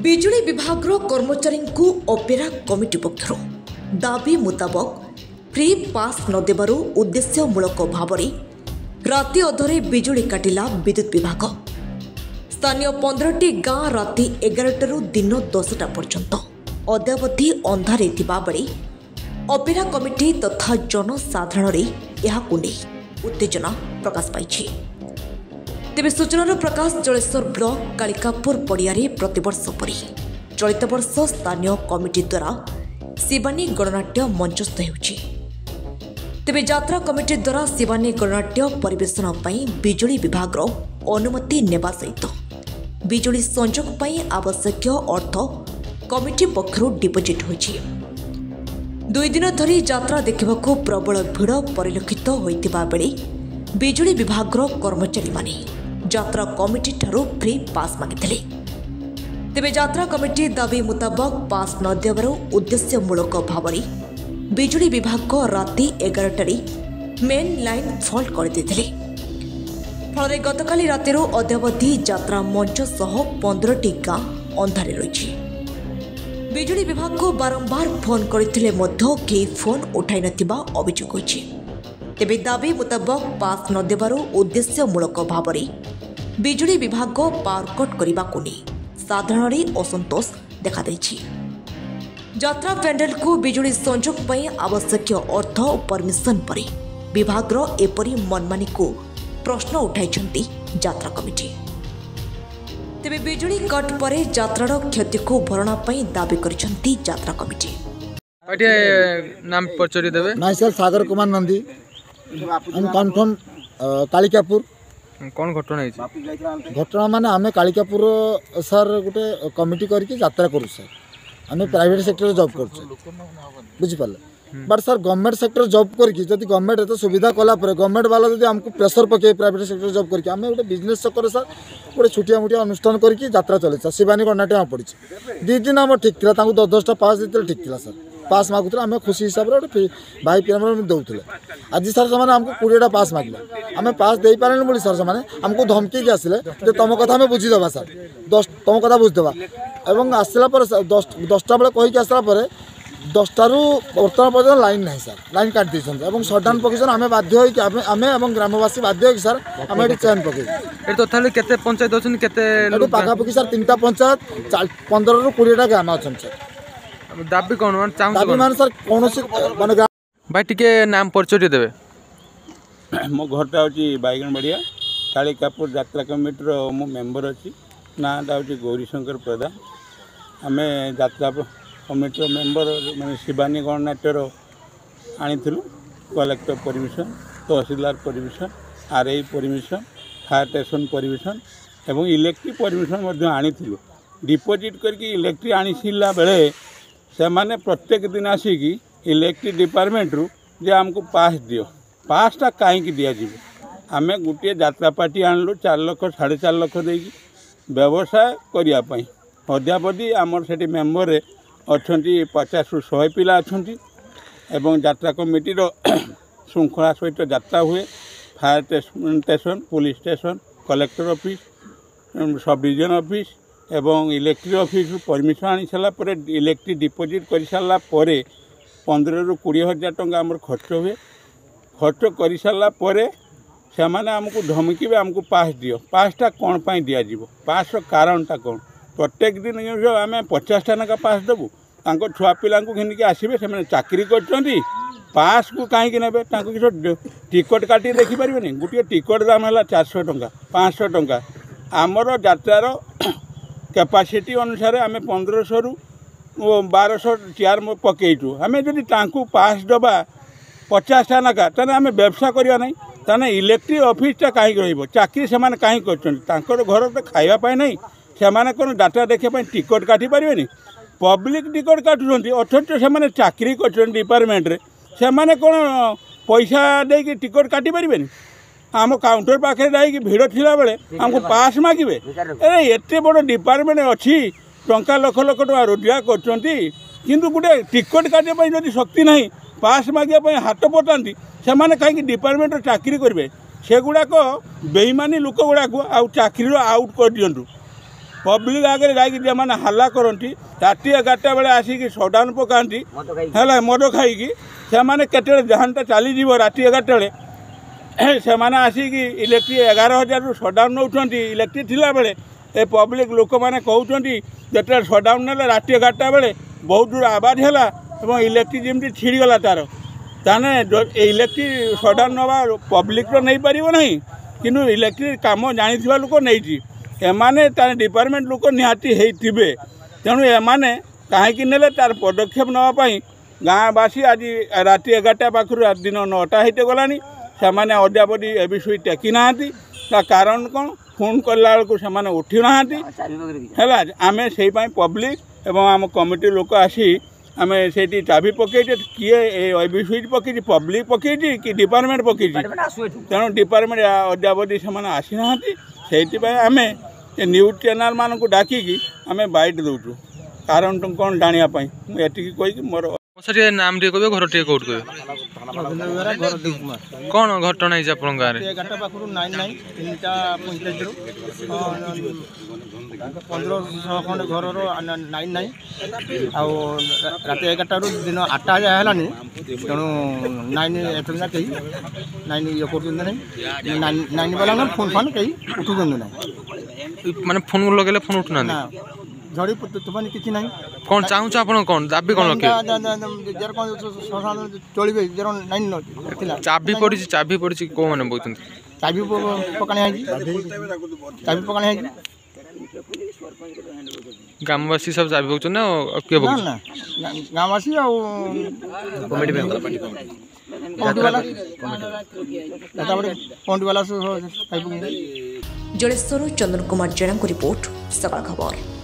बिजुली विभाग कर्मचारी को अपेरा कमिटी पक्षर दाबी मुताबक फ्री पास न देबारु उद्देश्यमूलक भाव राति अधरे बिजुली काटिला विद्युत विभाग। स्थानीय 15टी गाँ राति 11टारू दिन 10टा पर्यंत अद्यावधि अंधारे थिबा बेले अपेरा कमिटी तथा जनसाधारण यहाकु नै उत्तेजना प्रकाश पाइछि। तेबे सूचनार प्रकाश जलेश्वर ब्लॉक कालिकापुर पड़िया प्रतिवर्ष परी चलित वर्ष स्थानीय कमिटी द्वारा शिवानी गणनाट्य मंचस्थ होउछि। तेबे यात्रा कमिटी द्वारा शिवानी गणनाट्य परिवेशन पई बिजुली विभाग अनुमति नेबा सहित बिजुली संयोग पई आवश्यक अर्थ कमिटी पक्षरु डिपोजिट होइछि। 2 दिन धरी यात्रा देखिबाकू प्रबल भिड़ परिलक्षित होइतिबा बेले बिजुली विभाग कर्मचारी माने यात्रा कमिटी ठारू फ्री पास मागिथिले। तेबे यात्रा कमिटी दाबी मुताबक पास न देबारु उद्देश्यमूलक भाव बिजुली विभाग राति 11टारे मेन लाइन फॉल्ट कर देथिले। फल गतकाली रातिर अद्यावधि यात्रा मंच सह 15टी गाँ अंधारे रही। बिजुली विभाग को बारंबार फोन करथिले मध्य केही फोन उठाई नथिबा अभियोग होइछि। तेबे दाबी मुताबक पास न देबारु उद्देश्यमूलक भाव बिजुली विभाग पावर कट करने को नहीं साधारण असंतोष देखा देछि। यात्रा पैंडेल को बिजुली संयोग पई आवश्यक अर्थ और परमिशन पर विभाग एपरी मनमानी को प्रश्न उठाई यात्रा कमिटी। तेबे बिजुली कट पर यात्रार क्षति को भरणा पई दाबी करिसेंती यात्रा कमिटी। नाम पचरी देबे नाइ सर सागर कुमार नंदी कन्फर्म कालिकापुर। कौन घटना घटना माने आमे कालिकापुर सर गोटे कमिटी करके यात्रा करू सर। आमे प्राइवेट सेक्टर जॉब कर बुझी पाले but sir government sector job करके जदि गवर्नमेंट एत सुविधा कला पर गवर्नमेंट वाला जदि हमको प्रेशर पके प्राइवेट सेक्टर जॉब करके आमे गोटे बिजनेस चक्कर सर गोटे छुटिया मुटिया अनुष्ठान करके यात्रा चले शिवानी गणनाट्य पड़ी 2 दिन आम ठीक था 10-10टा पास देते ठीक था सर पास मागुले आम खुशी हिसाब से भाई पिला दौले। आज सर से आमको 20टा पास मागिले आम पास दे पारे बोली सर से आमको धमकी आसिले तुम कथा आम बुझीदे सर 10 तुम कथा बुझीदेवा और आसला 10टा बेले कहीकि आसला 10टारू बर्तमान पर्यटन लाइन ना सर लाइन काट दी सटडाउन पकड़ आम बाध्य आम ग्रामवासी बाध्य सर आम ये चैन पकड़ तो पंचायत अच्छे पाखापाखि सर 3टा पंचायत 15ରୁ 20टा ग्राम अच्छा सर। दाबी कौन दाबी मान सर कौन मान भाई टिके नाम परिचय देवे। मो घरटा हूँ बैगन बढ़िया कालिकापुर यात्रा कमिटी मो मेम्बर अच्छी नाटा हूँ गौरीशंकर प्रधान। आम यात्रा कमिटी मेम्बर मैंने शिवानी गणनाट्यर आनीलु कलेक्टर परमिशन तहसीलदार permission RI permission fire station permission एवं इलेक्ट्रिक परमिशन आनीलु डिपोजिट करके इलेक्ट्रिक आनी सारा बेले से माने प्रत्येक दिन आसिकी इलेक्ट्रिक डिपार्टमेंट रु जे आमको पास दियो पासटा कहीं दिज्व आम गोटे यात्रा पार्टी आणलु 4 लाख 4.5 लाख देकी व्यवसाय करने अद्यावधि आमर से मेम्बर अच्छा 50 ରୁ 100 पिला अच्छा एवं यात्रा कमिटी श्रृंखला सहित यात्रा हुए fire station police station collector office sub division office एवं इलेक्ट्रिक ऑफिस परमिशन आनी सारा पर इलेक्ट्रिक डिपोजिट कर सारा 15 ରୁ 20 हजार टंका आमर खर्च हुए खर्च कर सारा से मैंने आमको धमकी आमको पास दियो पासटा कौन पाई दिज्व पास कारणटा कौन प्रत्येक दिन आम 50टा नाका पास देवु छुआ पिला घिनिकी आसबे से चाकरी कर पास को कहीं ने किसी टिकट काटी देखिपारे गोटे टिकट दाम है 400 टंका 500 टंका आमर यात्रार कैपेसिटी अनुसार आम 1500 ରୁ 1200 चेयर पकईचु आम जदि पास दबा 50टा नाका तेना आम व्यवसाय करवा ना ताने इलेक्ट्रिक ऑफिसटा कहीं रचाकरी से कहीं कर घर तो खावाई नहीं से कौन डाटा देखा टिकट काटी पारे पब्लिक टिकट काटुंट अथच से चाकरी कर डिपार्टमेंट रे से कौन पैसा देकी टिकट काटी पारे आम काउंटर पाखे जाकि भिड़ थिला बेले आमको पास मागिबे अरे एते बड़ डिपार्टमेंट अच्छी टंका लक्ष लक्ष टका रोजगार कर गोटे टिकट काटे जदि शक्ति नहीं पास मागे हाथ पताती से कहीं डिपार्टमेंट चाकरी करेंगे से गुड़ाक बेईमानी लोक गुड़ाक चाकरी आउट कर दिंटू पब्लिक आगे जाइए मैंने हल्ला करती राति 11टा बेले आसिक सटडाउन पकाती है मद खाई से मैंने केटे जहानटा चलीज राति 11टा बेले से आसिक इलेक्ट्रिक 11,000 रु सटडाउन नौ इलेक्ट्रिक थिला बेले ए पब्लिक लोक मैंने कहते जिते सटडाउन ने राति 11टा बेले बहुत दूर आवाज है इलेक्ट्रिक जमी छिड़गला तार ताने इलेक्ट्रिक सटडाउन नवा पब्लिक तो नहीं पार ना कि इलेक्ट्रिक कम जानी लोक नहीं एमाने तार डिपार्टमेंट लोक निहाती होइथिबे तेणु एमाने कहीं ने तार पदक्षेप नापी गाँवासी आज राति 11टा पाखर दिन 9टा होते गलानी से अद्यापति ए विषय टेकी ना कारण कौन फोन कला बेलू से उठी ना है आम से पब्लिक एवं आम कमिटी लोक आसी आम से चाबी पकई किए विषय पकई पब्लिक पकई कि डिपार्टमेंट पकई तेणु डिपार्टमेंट अद्यापति से आसी ना से आम न्यूज चैनल मान को डाकिकी आम बाइट दौचु कारण कौन जानापी मुझे कही मोर सर नाम टे कह घर टे कौट कह कौन घटना है आप गाँव में 11टा पाखर 1500 खंड घर नाइन नाइन रात 11टा दिन 8टा जाए तेणु नाइन एथर कहीं नाइन ये कर नाइन वाला फोन फान कहीं उठुं ना माने फोन लगे फोन उठुना झड़ी तूफान किसी ना कौन चाहूँ आप कौन दाबी कौन लगे जर कौन चलिए जर नाइन चाबी पड़ी कौ मैंने बहुत चाबी पकाने चाबी पकाने ग्रामवासी सब चाबी पकड़ ना किए ना गाँववासी कमिटी वाला जलेश्वर चंदन कुमार जेना को रिपोर्ट सकाळ खबर।